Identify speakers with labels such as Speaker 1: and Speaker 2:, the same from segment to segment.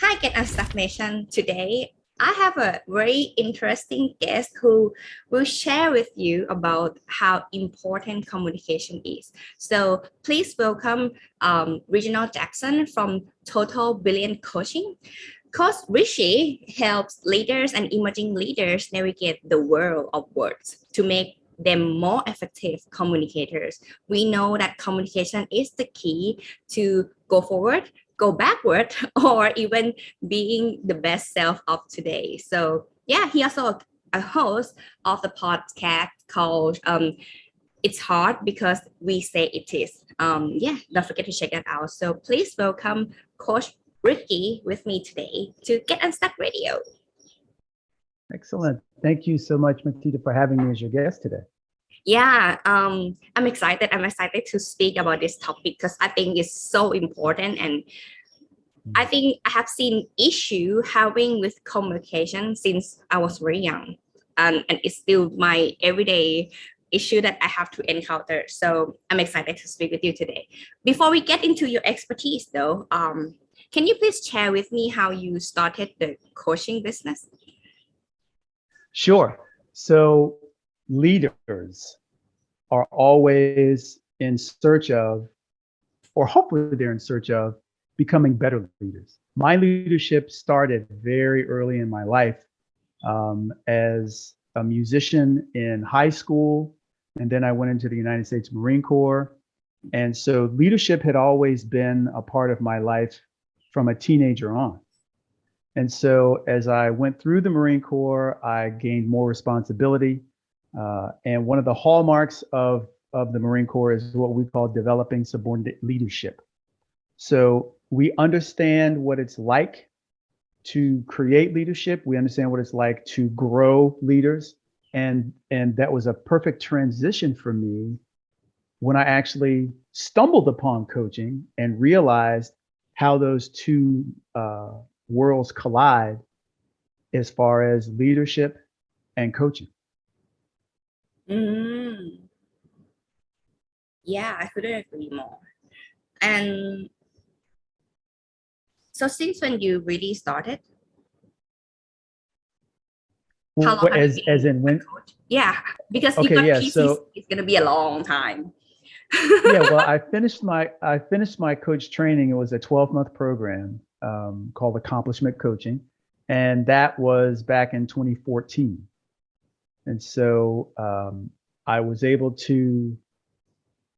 Speaker 1: Hi, Get Unstuck Nation. Today, I have a very interesting guest who will share with you about how important communication is. So please welcome Reginald Jackson from Total Billion Coaching. Coach Richie helps leaders and emerging leaders navigate the world of words to make them more effective communicators. We know that communication is the key to go forward, go backward, or even being the best self of today. So yeah, he also a host of the podcast called It's Hard Because We Say It Is. Yeah, don't forget to check that out. So please welcome Coach Ricky with me today to Get Unstuck Radio.
Speaker 2: Excellent. Thank you so much, Matita, for having me as your guest today.
Speaker 1: Yeah, I'm excited. I'm excited to speak about this topic because I think it's so important, and I think I have seen issue having with communication since I was very young, and it's still my everyday issue that I have to encounter. So I'm excited to speak with you today. Before we get into your expertise, though, can you please share with me how you started the coaching business?
Speaker 2: Sure. So leaders are always in search of, or hopefully they're in search of, becoming better leaders. My leadership started very early in my life as a musician in high school, and then I went into the United States Marine Corps. And so leadership had always been a part of my life from a teenager on. And so as I went through the Marine Corps, I gained more responsibility. And one of the hallmarks of the Marine Corps is what we call developing subordinate leadership. So we understand what it's like to create leadership. We understand what it's like to grow leaders. And that was a perfect transition for me when I actually stumbled upon coaching and realized how those two worlds collide as far as leadership and coaching.
Speaker 1: Yeah, I couldn't agree more. And so since when you really started? How long have you been
Speaker 2: As in when?
Speaker 1: coach? Yeah, because you
Speaker 2: Okay,
Speaker 1: got
Speaker 2: yeah.
Speaker 1: pieces,
Speaker 2: So
Speaker 1: it's gonna be a long time.
Speaker 2: yeah, well, I finished my coach training. It was a 12-month program called Accomplishment Coaching, and that was back in 2014. And so I was able to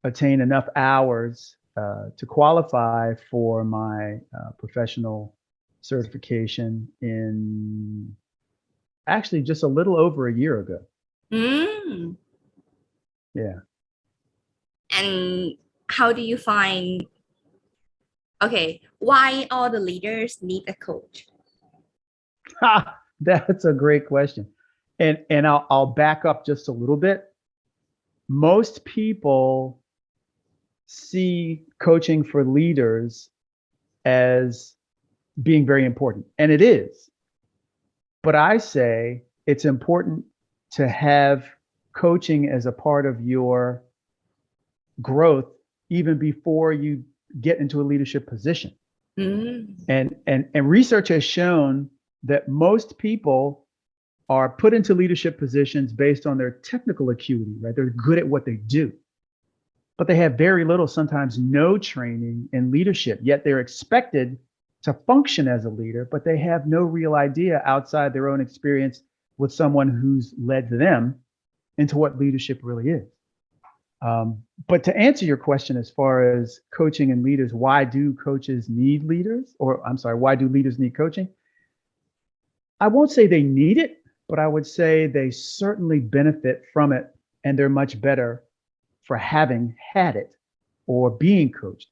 Speaker 2: attain enough hours to qualify for my professional certification in actually just a little over a year ago.
Speaker 1: Mm.
Speaker 2: Yeah.
Speaker 1: And how do you find, okay, why all the leaders need a coach?
Speaker 2: That's a great question. And I'll back up just a little bit. Most people see coaching for leaders as being very important, and it is. But I say it's important to have coaching as a part of your growth even before you get into a leadership position. And research has shown that most people are put into leadership positions based on their technical acuity, right? They're good at what they do, but they have very little, sometimes no training in leadership, yet they're expected to function as a leader, but they have no real idea outside their own experience with someone who's led them into what leadership really is. But to answer your question, as far as coaching and leaders, why do coaches need leaders? Or I'm sorry, why do leaders need coaching? I won't say they need it, but I would say they certainly benefit from it, and they're much better for having had it or being coached,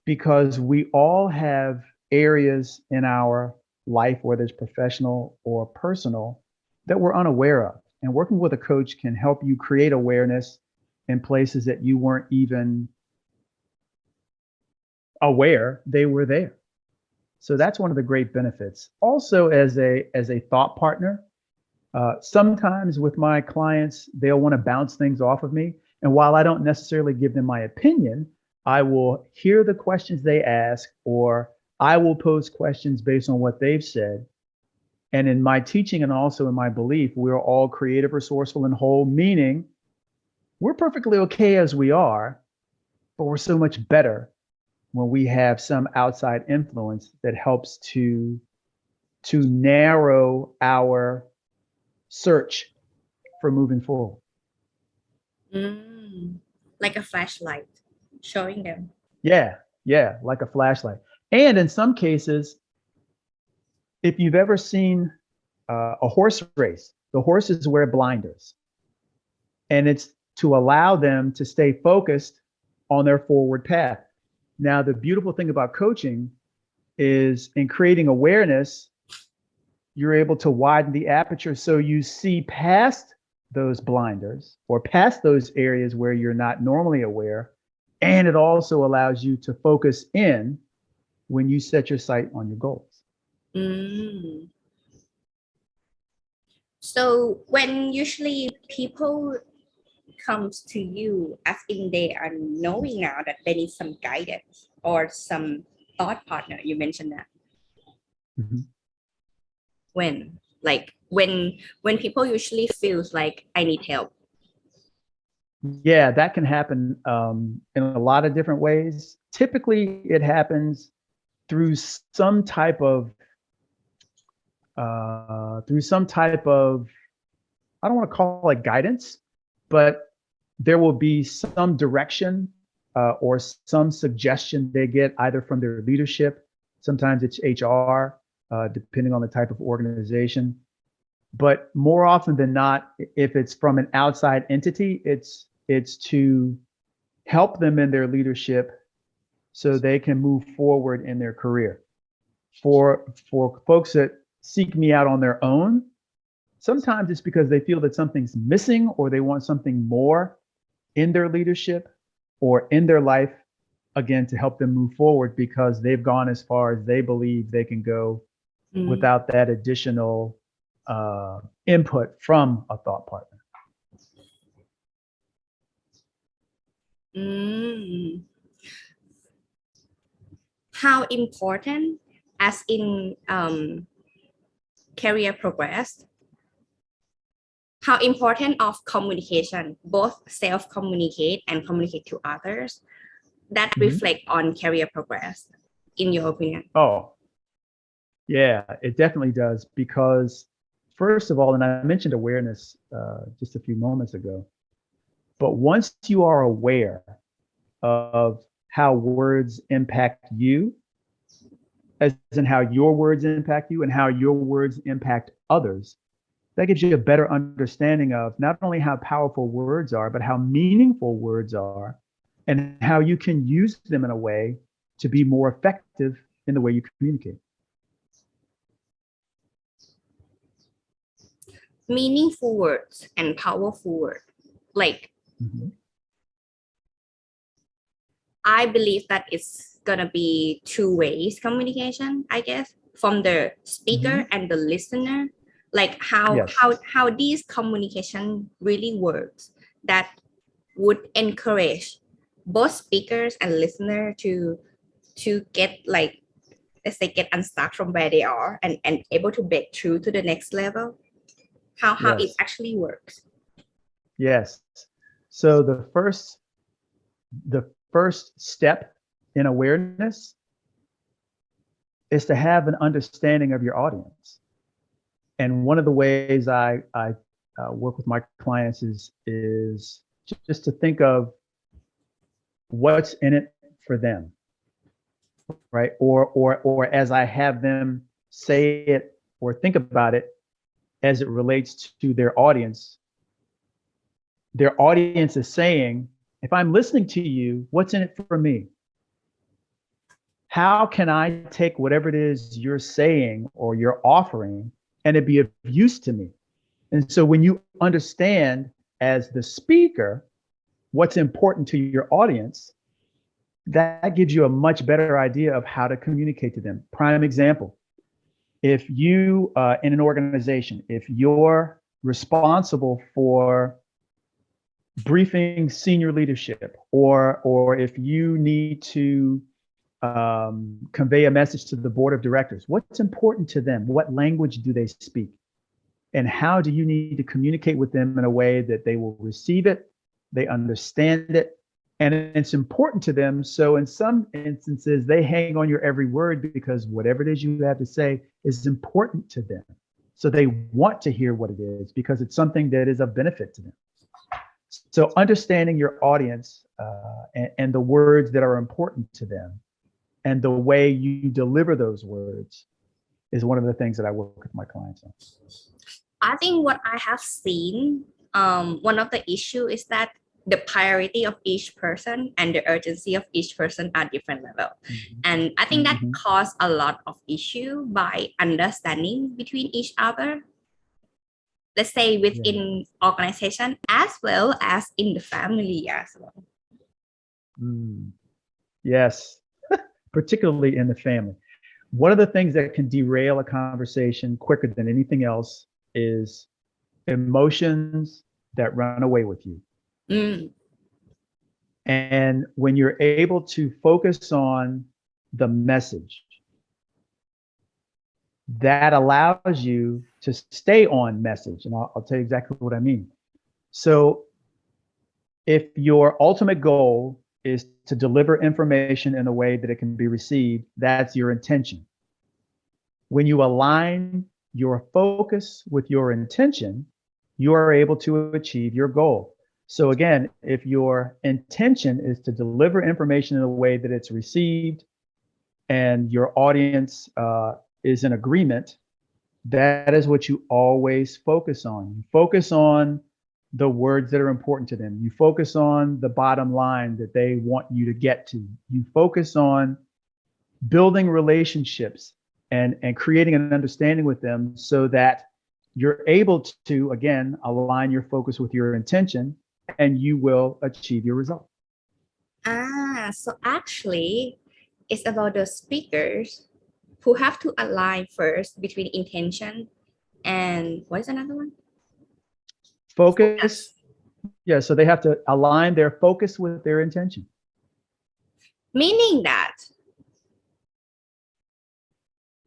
Speaker 2: because we all have areas in our life, whether it's professional or personal, that we're unaware of. And working with a coach can help you create awareness in places that you weren't even aware they were there. So that's one of the great benefits. Also, as a thought partner, sometimes with my clients, they'll want to bounce things off of me. And while I don't necessarily give them my opinion, I will hear the questions they ask, or I will pose questions based on what they've said. And in my teaching and also in my belief, we're all creative, resourceful, and whole, meaning we're perfectly okay as we are, but we're so much better when we have some outside influence that helps to narrow our search for moving forward.
Speaker 1: Like a flashlight showing them.
Speaker 2: Yeah, like a flashlight. And in some cases, if you've ever seen a horse race, the horses wear blinders, and it's to allow them to stay focused on their forward path. Now, the beautiful thing about coaching is in creating awareness, you're able to widen the aperture so you see past those blinders or past those areas where you're not normally aware. And it also allows you to focus in when you set your sight on your goals.
Speaker 1: Mm. So when usually people comes to you as in they are knowing now that they need some guidance or some thought partner, you mentioned that.
Speaker 2: Mm-hmm.
Speaker 1: When people usually feels like I need help.
Speaker 2: Yeah, that can happen in a lot of different ways. Typically, it happens through some type of I don't want to call it guidance, but there will be some direction or some suggestion they get either from their leadership. Sometimes it's HR, depending on the type of organization. But more often than not, if it's from an outside entity, it's to help them in their leadership so they can move forward in their career. For folks that seek me out on their own, sometimes it's because they feel that something's missing or they want something more in their leadership or in their life, again, to help them move forward because they've gone as far as they believe they can go without that additional input from a thought partner.
Speaker 1: How important as in career progress, how important of communication, both self-communicate and communicate to others, that reflect on career progress, in your opinion?
Speaker 2: Oh, yeah, it definitely does. Because first of all, and I mentioned awareness just a few moments ago, but once you are aware of how words impact you, as in how your words impact you and how your words impact others, that gives you a better understanding of not only how powerful words are, but how meaningful words are and how you can use them in a way to be more effective in the way you communicate.
Speaker 1: Meaningful words and powerful words. Like, I believe that it's gonna be two ways communication, I guess, from the speaker and the listener. Like how these communication really works, that would encourage both speakers and listener to get, like, let's say, get unstuck from where they are and able to break through to the next level. How it actually works.
Speaker 2: Yes. So the first step in awareness is to have an understanding of your audience. And one of the ways I work with my clients is just to think of what's in it for them, right? Or as I have them say it or think about it as it relates to their audience. Their audience is saying, if I'm listening to you, what's in it for me? How can I take whatever it is you're saying or you're offering and it be of use to me? And so when you understand as the speaker what's important to your audience, that gives you a much better idea of how to communicate to them. Prime example, if you in an organization, if you're responsible for briefing senior leadership, or if you need to convey a message to the board of directors? What's important to them? What language do they speak? And how do you need to communicate with them in a way that they will receive it, they understand it, and it's important to them? So in some instances, they hang on your every word because whatever it is you have to say is important to them. So they want to hear what it is because it's something that is of benefit to them. So understanding your audience and the words that are important to them and the way you deliver those words is one of the things that I work with my clients on.
Speaker 1: I think what I have seen, one of the issue is that the priority of each person and the urgency of each person are different level.
Speaker 2: Mm-hmm.
Speaker 1: And I think that
Speaker 2: Mm-hmm.
Speaker 1: cause a lot of issue by understanding between each other. Let's say within organization as well as in the family as well.
Speaker 2: Yes, particularly in the family. One of the things that can derail a conversation quicker than anything else is emotions that run away with you.
Speaker 1: Mm.
Speaker 2: And when you're able to focus on the message, that allows you to stay on message. And I'll tell you exactly what I mean. So if your ultimate goal is to deliver information in a way that it can be received, that's your intention. When you align your focus with your intention, you are able to achieve your goal. So again, if your intention is to deliver information in a way that it's received and your audience is in agreement, that is what you always focus on. You focus on the words that are important to them. You focus on the bottom line that they want you to get to. You focus on building relationships and creating an understanding with them so that you're able to, again, align your focus with your intention and you will achieve your result.
Speaker 1: So actually, it's about the speakers who have to align first between intention and what is another one?
Speaker 2: Focus. Yeah, so they have to align their focus with their intention.
Speaker 1: Meaning that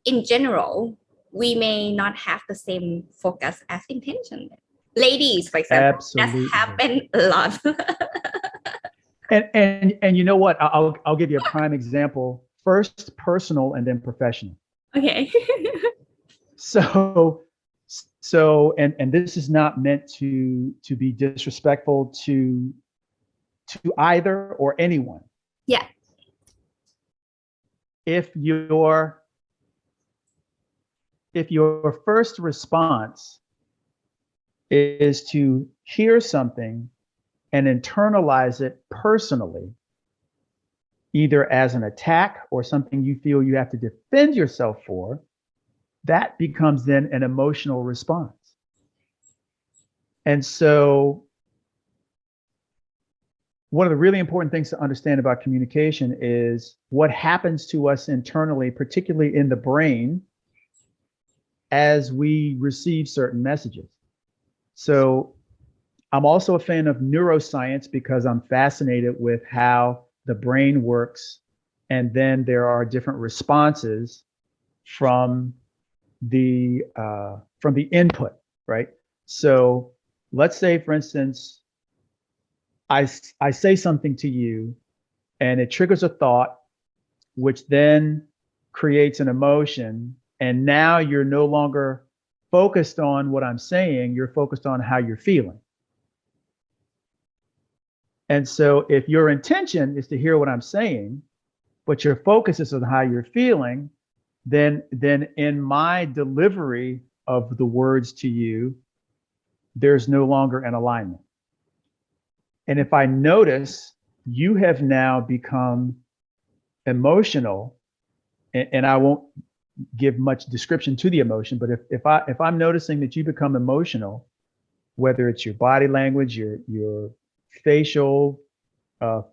Speaker 1: in general, we may not have the same focus as intention. Ladies, for example,
Speaker 2: Absolutely.
Speaker 1: that's happened a lot.
Speaker 2: And you know what? I'll give you a prime example. First personal and then professional.
Speaker 1: Okay.
Speaker 2: So and this is not meant to be disrespectful to either or anyone.
Speaker 1: Yeah.
Speaker 2: If your first response is to hear something and internalize it personally, either as an attack or something you feel you have to defend yourself for, that becomes then an emotional response. And so one of the really important things to understand about communication is what happens to us internally, particularly in the brain, as we receive certain messages. So I'm also a fan of neuroscience because I'm fascinated with how the brain works. And then there are different responses from the input, right? So let's say, for instance, I say something to you and it triggers a thought, which then creates an emotion. And now you're no longer focused on what I'm saying, you're focused on how you're feeling. And so if your intention is to hear what I'm saying, but your focus is on how you're feeling, then in my delivery of the words to you, there's no longer an alignment. And if I notice you have now become emotional, and I won't give much description to the emotion, but if I'm noticing that you become emotional, whether it's your body language, your facial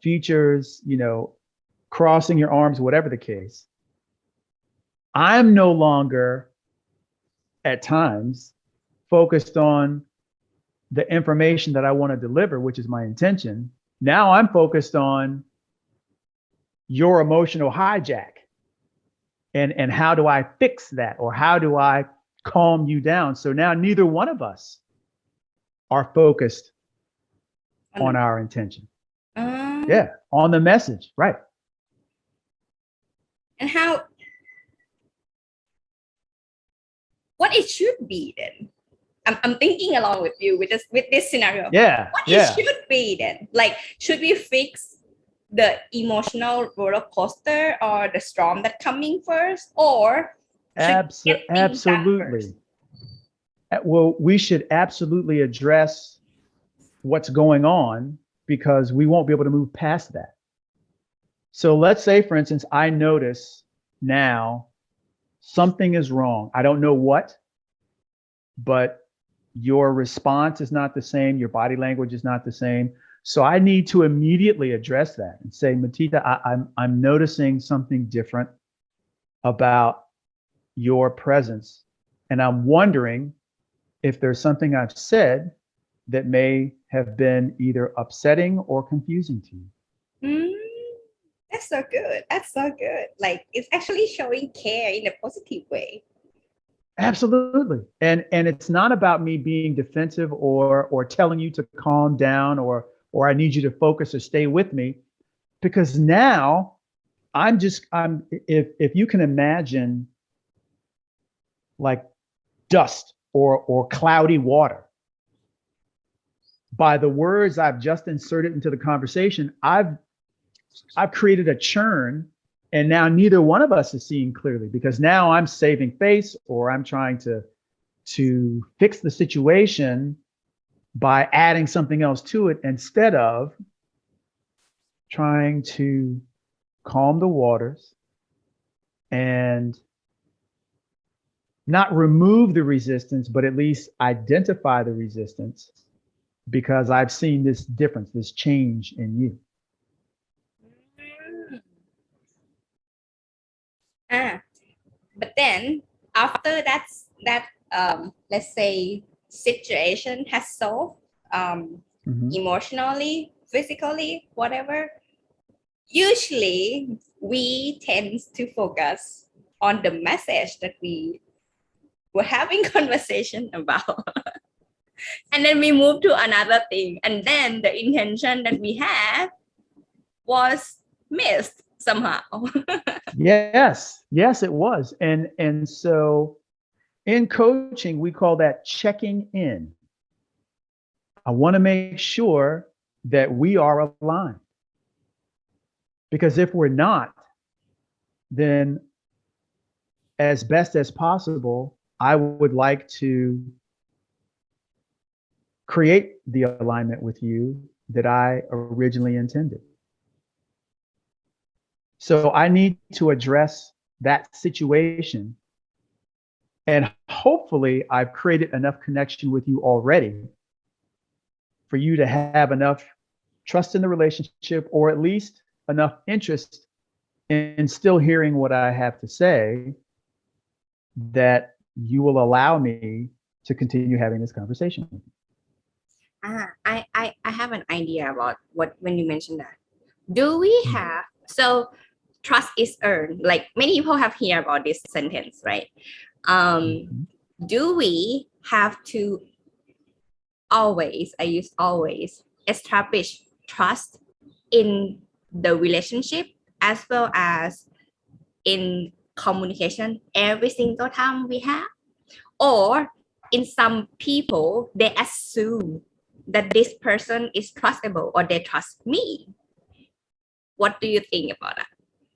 Speaker 2: features, crossing your arms, whatever the case, I'm no longer at times focused on the information that I want to deliver, which is my intention. Now I'm focused on your emotional hijack, and how do I fix that, or how do I calm you down? So now neither one of us are focused on our intention.
Speaker 1: Um,
Speaker 2: Yeah, on the message, right?
Speaker 1: and how, what it should be then? I'm thinking along with you with this scenario.
Speaker 2: Yeah,
Speaker 1: What it
Speaker 2: yeah,
Speaker 1: should be then? Like, should we fix the emotional roller coaster or the storm that coming first, or should we get things done first?
Speaker 2: Absolutely. Well, we should absolutely address what's going on, because we won't be able to move past that. So let's say, for instance, I notice now something is wrong. I don't know what, but your response is not the same. Your body language is not the same. So I need to immediately address that and say, Matita, I'm noticing something different about your presence. And I'm wondering if there's something I've said that may have been either upsetting or confusing to you.
Speaker 1: Mm, that's so good. That's so good. Like, it's actually showing care in a positive way.
Speaker 2: Absolutely. And it's not about me being defensive or telling you to calm down, or I need you to focus or stay with me, because now I'm if you can imagine like dust or cloudy water, by the words I've just inserted into the conversation, I've created a churn, and now neither one of us is seeing clearly, because now I'm saving face, or I'm trying to fix the situation by adding something else to it, instead of trying to calm the waters and not remove the resistance, but at least identify the resistance, because I've seen this difference, this change in you.
Speaker 1: Mm. Ah, but then after that, let's say situation has solved,
Speaker 2: Mhm.
Speaker 1: emotionally, physically, whatever, usually we tend to focus on the message that we were having conversation about. And then we move to another thing, and then the intention that we had was missed somehow.
Speaker 2: Yes, it was. And so in coaching, we call that checking in. I want to make sure that we are aligned, because if we're not, then as best as possible, I would like to create the alignment with you that I originally intended. So I need to address that situation. And hopefully, I've created enough connection with you already for you to have enough trust in the relationship, or at least enough interest in still hearing what I have to say, that you will allow me to continue having this conversation with you.
Speaker 1: I have an idea about what when you mentioned that. Do we have, so trust is earned? Like, many people have heard about this sentence, right?
Speaker 2: Mhm.
Speaker 1: Do we have to always, I use always, establish trust in the relationship as well as in communication every single time we have? Or in some people, they assume that this person is trustable or they trust me. What do you think about that?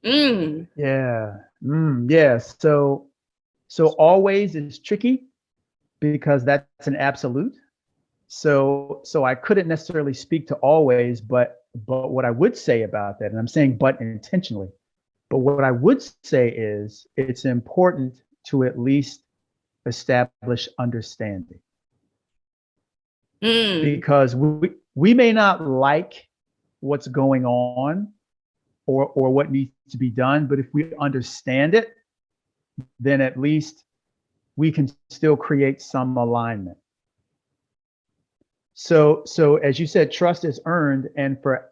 Speaker 1: Mm.
Speaker 2: Yeah. Yeah. So always is tricky, because that's an absolute. So I couldn't necessarily speak to always, but what I would say about that, and I'm saying but intentionally, but what I would say is it's important to at least establish understanding,
Speaker 1: Mm.
Speaker 2: because we may not like what's going on, or what needs to be done, but if we understand it, then at least we can still create some alignment. So as you said, trust is earned, and for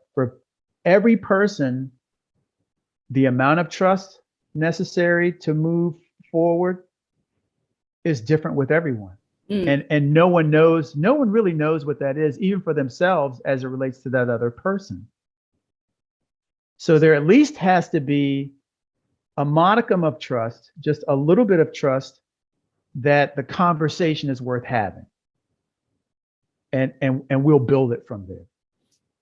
Speaker 2: every person the amount of trust necessary to move forward is different with everyone. And no one really knows what that is, even for themselves, as it relates to that other person. So there at least has to be a modicum of trust, just a little bit of trust, that the conversation is worth having. And we'll build it from there.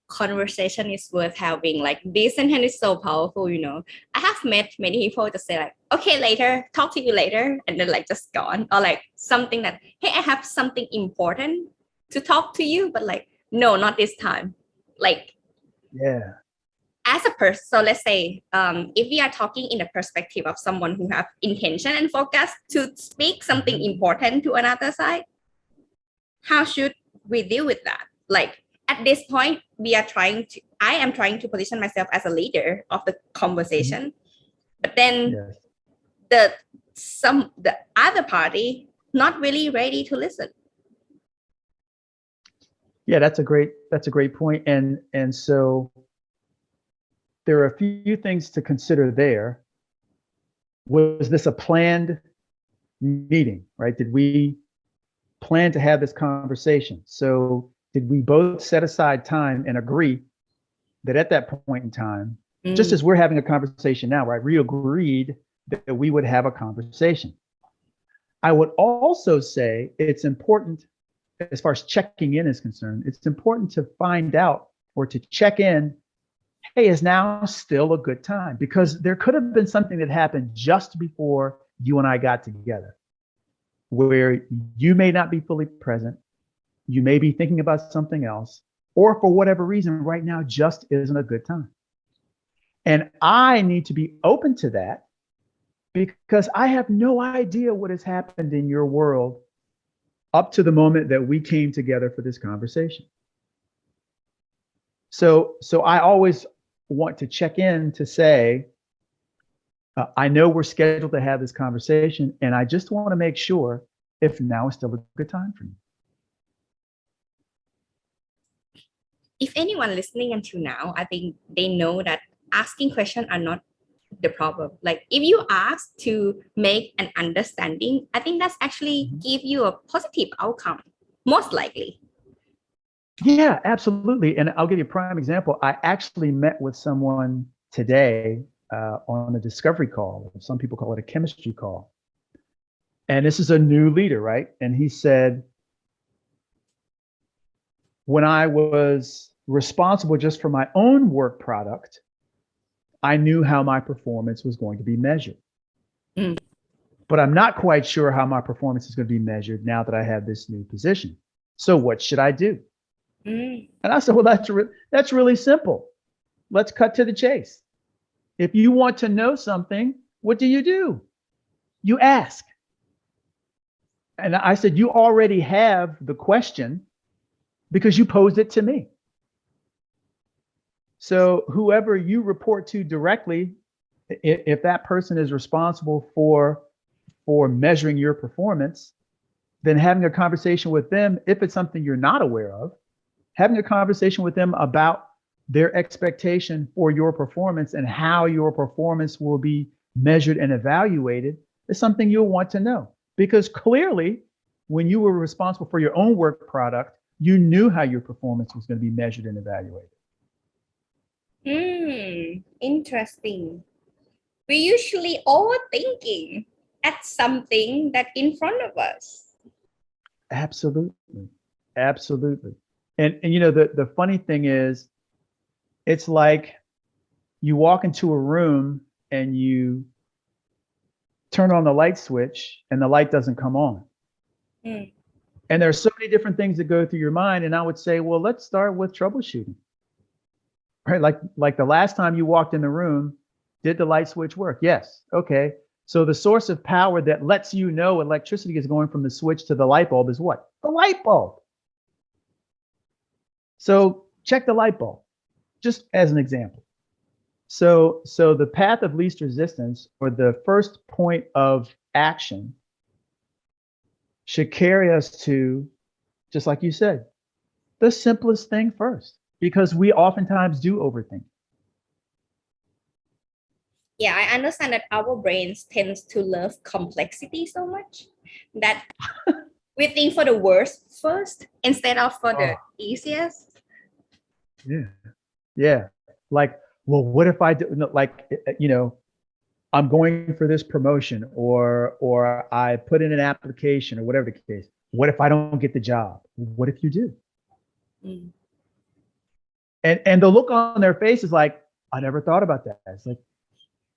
Speaker 1: Conversation is worth having. Like, this sentence is so powerful, you know. I have met many people to say like, okay, later, talk to you later, and then like just gone. Or like something that, hey, I have something important to talk to you, but like, no, not this time. Like,
Speaker 2: yeah,
Speaker 1: as a person, so let's say if we are talking in the perspective of someone who have intention and focus to speak something important to another side, how should we deal with that? Like, at this point, I am trying to position myself as a leader of the conversation, but then
Speaker 2: yes.
Speaker 1: the other party not really ready to listen.
Speaker 2: Yeah, that's a great point. And so there are a few things to consider there. Was this a planned meeting, right? Did we plan to have this conversation? So did we both set aside time and agree that at that point in time, just as we're having a conversation now, right? We agreed that we would have a conversation. I would also say it's important, as far as checking in is concerned, it's important to find out or to check in, hey, is now still a good time? Because there could have been something that happened just before you and I got together where you may not be fully present. You may be thinking about something else, or for whatever reason, right now just isn't a good time. And I need to be open to that because I have no idea what has happened in your world up to the moment that we came together for this conversation. So I always want to check in to say, I know we're scheduled to have this conversation, and I just want to make sure if now is still a good time for you.
Speaker 1: If anyone listening until now, I think they know that asking questions are not the problem. Like, if you ask to make an understanding, I think that's actually give you a positive outcome, most likely.
Speaker 2: Yeah, absolutely. And I'll give you a prime example. I actually met with someone today on a discovery call. Some people call it a chemistry call. And this is a new leader, right? And he said, when I was responsible just for my own work product, I knew how my performance was going to be measured. But I'm not quite sure how my performance is going to be measured now that I have this new position. So what should I do? And I said, well, that's really simple. Let's cut to the chase. If you want to know something, what do? You ask. And I said, you already have the question because you posed it to me. So whoever you report to directly, if that person is responsible for measuring your performance, then having a conversation with them, if it's something you're not aware of, having a conversation with them about their expectation for your performance and how your performance will be measured and evaluated is something you'll want to know. Because clearly, when you were responsible for your own work product, you knew how your performance was going to be measured and evaluated.
Speaker 1: Interesting. We usually overthinking at something that in front of us.
Speaker 2: Absolutely. Absolutely. And you know, the funny thing is, it's like you walk into a room and you turn on the light switch and the light doesn't come on. And there's so many different things that go through your mind. And I would say, well, let's start with troubleshooting. Right? Like the last time you walked in the room, did the light switch work? Yes. Okay. So the source of power that lets you know electricity is going from the switch to the light bulb is what? The light bulb. So check the light bulb, just as an example. So the path of least resistance, or the first point of action, should carry us to, just like you said, the simplest thing first, because we oftentimes do overthink.
Speaker 1: Yeah, I understand that our brains tends to love complexity so much that we think for the worst first instead of for the
Speaker 2: Oh,
Speaker 1: easiest.
Speaker 2: yeah. Yeah. Like, well, what if I do, no, like, I'm going for this promotion or I put in an application or whatever the case. What if I don't get the job? What if you do?
Speaker 1: Mm.
Speaker 2: And the look on their face is like, I never thought about that. It's like,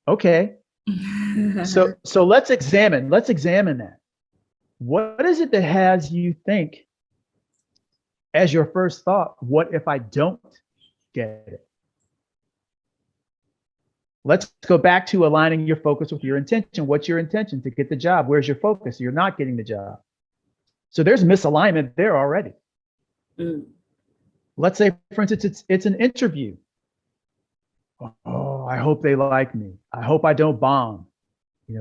Speaker 2: okay. So let's examine that. What is it that has you think as your first thought, what if I don't get it? Let's go back to aligning your focus with your intention. What's your intention? To get the job. Where's your focus? You're not getting the job. So there's misalignment there already.
Speaker 1: Mm.
Speaker 2: Let's say, for instance, it's an interview. Oh, I hope they like me. I hope I don't bomb.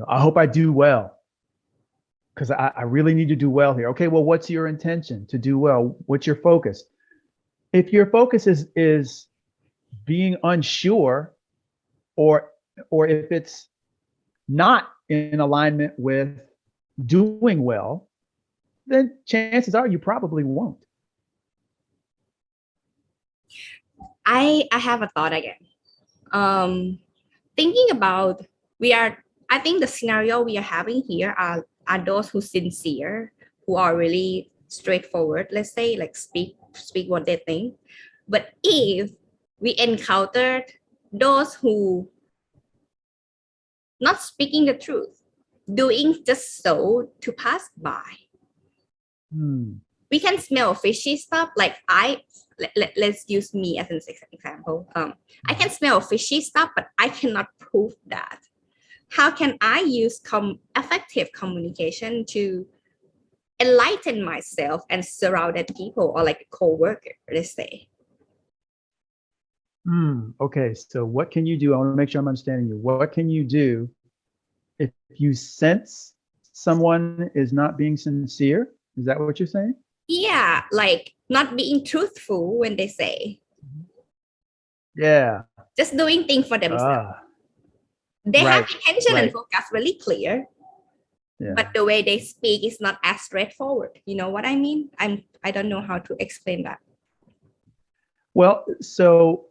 Speaker 2: I hope I do well because I really need to do well here. Okay, well, what's your intention to do well? What's your focus? If your focus is being unsure, or if it's not in alignment with doing well, then chances are you probably won't.
Speaker 1: I have a thought again. Thinking about we are I think the scenario we are having here are those who sincere, who are really straightforward, let's say, like speak what they think. But if we encountered those who not speaking the truth, doing just so to pass by,
Speaker 2: Hmm.
Speaker 1: we can smell fishy stuff. Like let's use me as an example. I can smell fishy stuff, but I cannot prove that. How can I use effective communication to enlighten myself and surrounded people, or like a co-worker, let's say?
Speaker 2: Okay, so what can you do? I want to make sure I'm understanding you. What can you do if you sense someone is not being sincere? Is that what you're saying?
Speaker 1: Yeah, like not being truthful when they say,
Speaker 2: Yeah.
Speaker 1: just doing things for themselves.
Speaker 2: Ah,
Speaker 1: They have
Speaker 2: right,
Speaker 1: intention and
Speaker 2: right.
Speaker 1: focus really clear,
Speaker 2: Yeah.
Speaker 1: but the way they speak is not as straightforward. You know what I mean? I don't know how to explain that.
Speaker 2: Well, so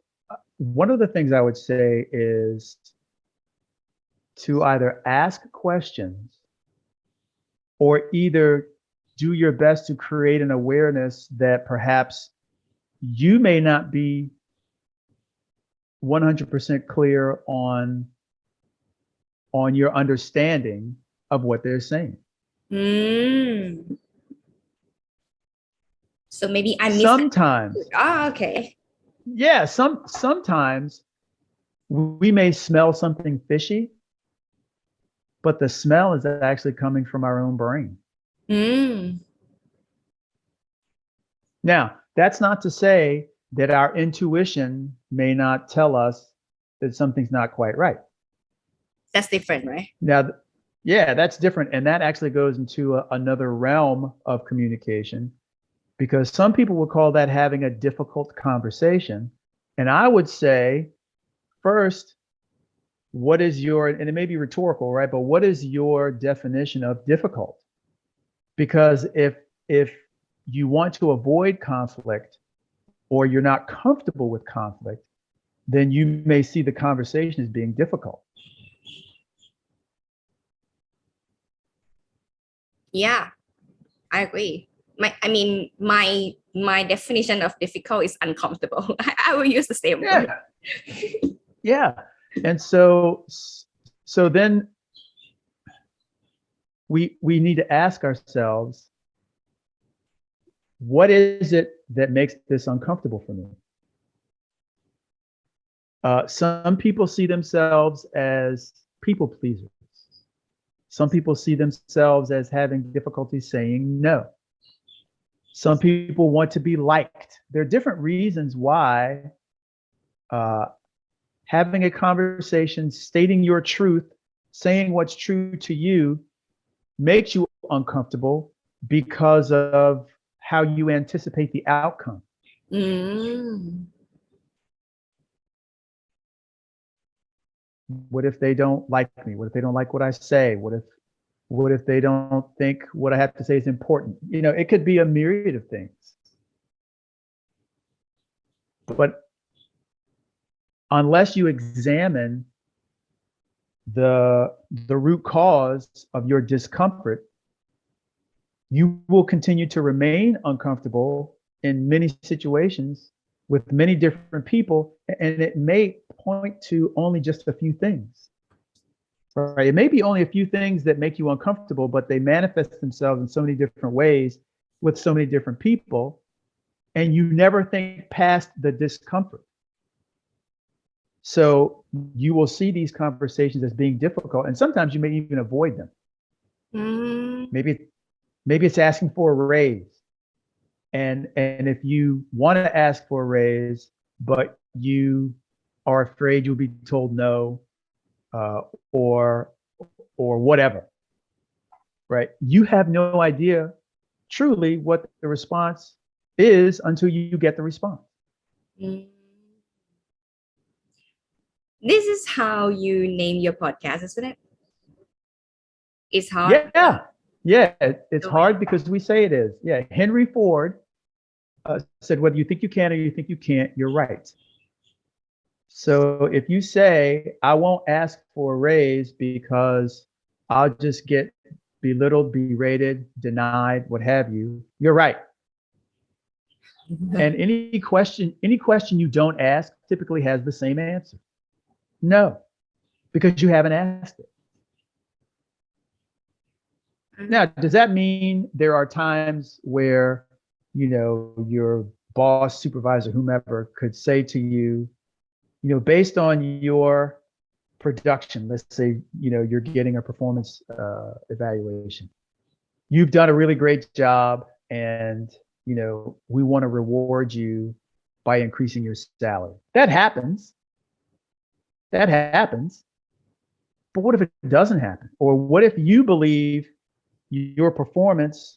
Speaker 2: one of the things I would say is to either ask questions or either do your best to create an awareness that perhaps you may not be 100% clear on your understanding of what they're saying.
Speaker 1: Mm. So maybe I misunderstood.
Speaker 2: Sometimes,
Speaker 1: Ah, okay.
Speaker 2: yeah, sometimes we may smell something fishy, but the smell is actually coming from our own brain.
Speaker 1: Mm.
Speaker 2: Now, that's not to say that our intuition may not tell us that something's not quite right.
Speaker 1: That's different, right?
Speaker 2: Now, yeah, that's different. And that actually goes into another realm of communication because some people would call that having a difficult conversation. And I would say, first, what is your, and it may be rhetorical, right? But what is your definition of difficult? Because if you want to avoid conflict or you're not comfortable with conflict, then you may see the conversation as being difficult.
Speaker 1: Yeah, I agree. My definition of difficult is uncomfortable. I will use the same word.
Speaker 2: Yeah, yeah. And so then we need to ask ourselves, what is it that makes this uncomfortable for me? Some people see themselves as people pleasers. Some people see themselves as having difficulty saying no. Some people want to be liked. There are different reasons why uh, having a conversation, stating your truth, saying what's true to you makes you uncomfortable because of how you anticipate the outcome.
Speaker 1: Mm.
Speaker 2: What if they don't like me? What if they don't like what I say? What if they don't think what I have to say is important? It could be a myriad of things. But unless you examine the root cause of your discomfort, you will continue to remain uncomfortable in many situations with many different people, and it may point to only just a few things. Right? It may be only a few things that make you uncomfortable, but they manifest themselves in so many different ways with so many different people, and you never think past the discomfort. So you will see these conversations as being difficult, and sometimes you may even avoid them. Maybe it's asking for a raise. And if you want to ask for a raise, but you are afraid you'll be told no, or whatever, right? You have no idea truly what the response is until you get the response.
Speaker 1: This is how you name your podcast, isn't it? It's hard.
Speaker 2: Yeah. It's hard because we say it is. Yeah. Henry Ford said, whether you think you can or you think you can't, you're right. So if you say, I won't ask for a raise because I'll just get belittled, berated, denied, what have you, you're right. And any question you don't ask typically has the same answer. No, because you haven't asked it. Now, does that mean there are times where, your boss, supervisor, whomever could say to you, based on your production, let's say, you're getting a performance evaluation. You've done a really great job, and, we want to reward you by increasing your salary. That happens. But what if it doesn't happen? Or what if you believe your performance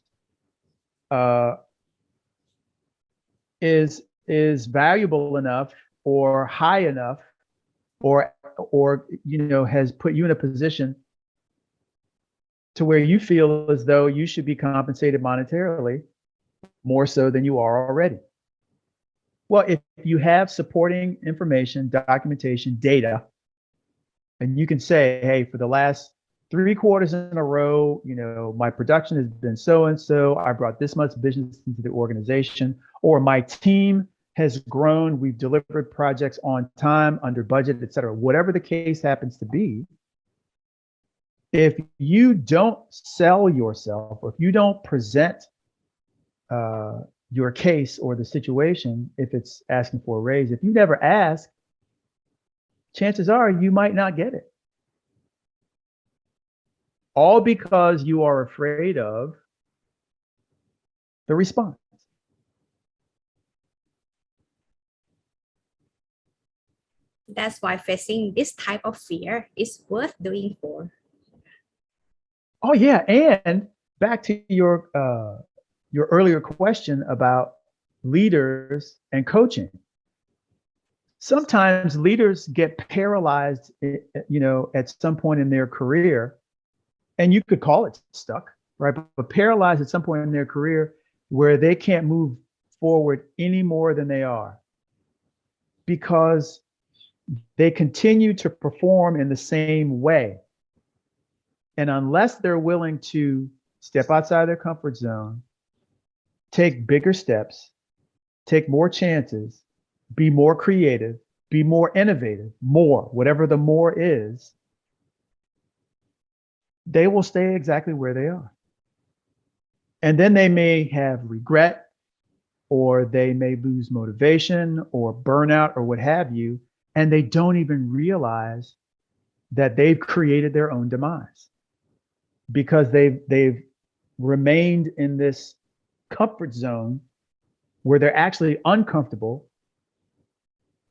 Speaker 2: is valuable enough or high enough, or has put you in a position to where you feel as though you should be compensated monetarily more so than you are already? Well, if you have supporting information, documentation, data, and you can say, hey, for the last 3 quarters in a row, my production has been so and so, I brought this much business into the organization, or my team has grown, we've delivered projects on time, under budget, et cetera. Whatever the case happens to be, if you don't sell yourself, or if you don't present your case or the situation, if it's asking for a raise, if you never ask, chances are you might not get it. All because you are afraid of the response.
Speaker 1: That's why facing this type of fear is worth doing for.
Speaker 2: Oh yeah, and back to your earlier question about leaders and coaching. Sometimes leaders get paralyzed, at some point in their career, and you could call it stuck, right? But paralyzed at some point in their career where they can't move forward any more than they are, because they continue to perform in the same way. And unless they're willing to step outside their comfort zone, take bigger steps, take more chances, be more creative, be more innovative, more, whatever the more is, they will stay exactly where they are. And then they may have regret, or they may lose motivation or burnout or what have you, and they don't even realize that they've created their own demise, because they've remained in this comfort zone where they're actually uncomfortable,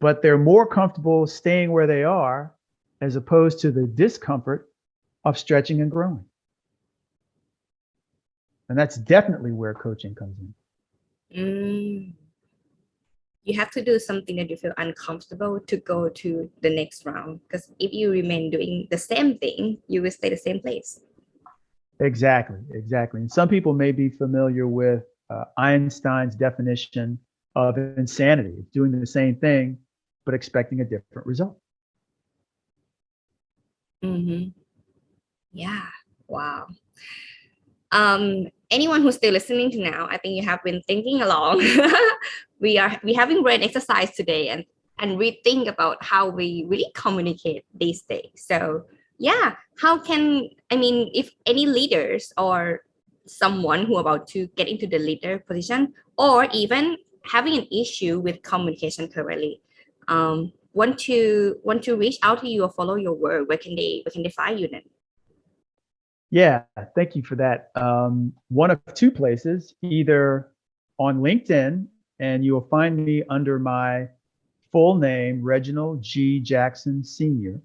Speaker 2: but they're more comfortable staying where they are as opposed to the discomfort of stretching and growing. And that's definitely where coaching comes in.
Speaker 1: you have to do something that you feel uncomfortable to go to the next round. Because if you remain doing the same thing, you will stay the same place.
Speaker 2: Exactly, exactly. And some people may be familiar with Einstein's definition of insanity. It's doing the same thing, but expecting a different result.
Speaker 1: Mm-hmm. Yeah. Wow. Anyone who's still listening to now, I think you have been thinking along. we having brain exercise today and we think about how we really communicate these days. So yeah, how can I mean if any leaders or someone who about to get into the leader position or even having an issue with communication currently, want to reach out to you or follow your work, where can they find you then?
Speaker 2: Yeah, thank you for that. One of two places, either on LinkedIn, and you will find me under my full name, Reginald G. Jackson Sr.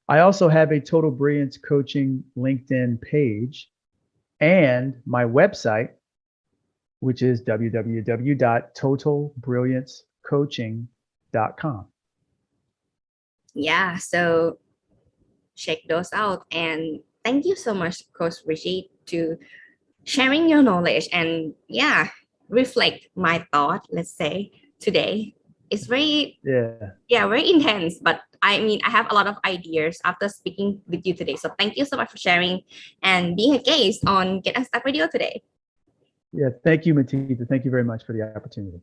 Speaker 2: I also have a Total Brilliance Coaching LinkedIn page and my website, which is www.totalbrilliancecoaching.com.
Speaker 1: Yeah, so check those out. And thank you so much, Coach Reggie, to sharing your knowledge and yeah, reflect my thought, let's say, today. It's very,
Speaker 2: Yeah.
Speaker 1: yeah, very intense, but I mean, I have a lot of ideas after speaking with you today. So thank you so much for sharing and being a guest on Get Unstuck Radio today.
Speaker 2: Yeah. Thank you, Matita. Thank you very much for the opportunity.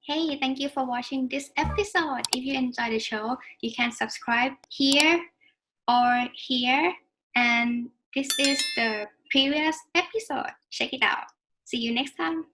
Speaker 1: Hey, thank you for watching this episode. If you enjoyed the show, you can subscribe here or here. And this is the previous episode. Check it out. See you next time.